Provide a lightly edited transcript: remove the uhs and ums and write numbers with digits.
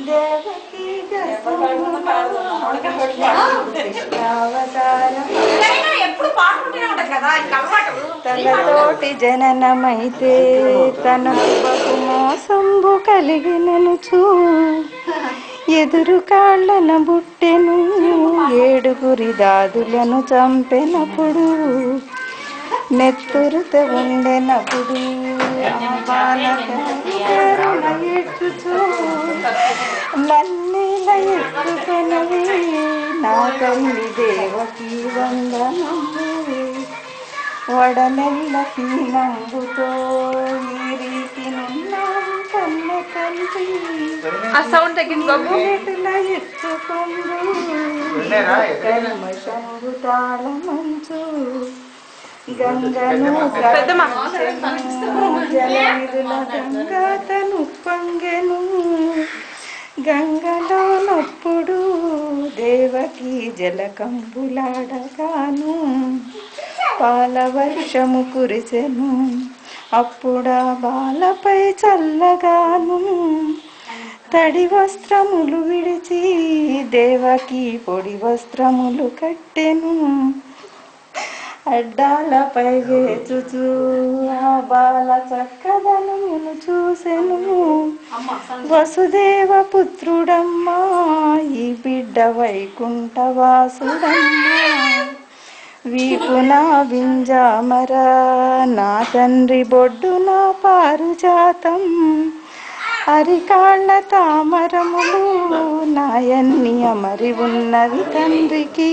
దేవకీ తలతోటి జననమైతే తనకు బహు మోసంబు కలిగిననుచు ఎదురు కాళ్ళన బుట్టెను 7 దాదులను చంపెనప్పుడు నెత్తురుత ఉండెనప్పుడు ఏడ్చుచు నన్నేల ఎత్తుకొనవి నా తల్లి దేవకీ వందనము వడనెల్ల పీనంబుతో ఈ రీతి నున్నావు కన్న తండ్రి ఎత్తుకొందు కల్మషంబు తాళమంచు గంగను జలనిధుల గంగా తను పొంగెను గంగలో నప్పుడు దేవకీ జలకంబులాడగాను పాల వర్షము కురిసెను అప్పుడా బాలపై చల్లగాను తడి వస్త్రములు విడిచి దేవకీ పొడి వస్త్రములు కట్టెను అడ్డాలపై వేచుచు ఆ బాల చక్కదనమును చూసెను వసుదేవ పుత్రుడమ్మా ఈ బిడ్డ వైకుంఠవాసుడమ్మా వీపున వింజామర నా తండ్రి బొడ్డున పారుజాతం అరికాళ్ళ తామరములు నాయన్ని అమరి ఉన్నవి తండ్రికి.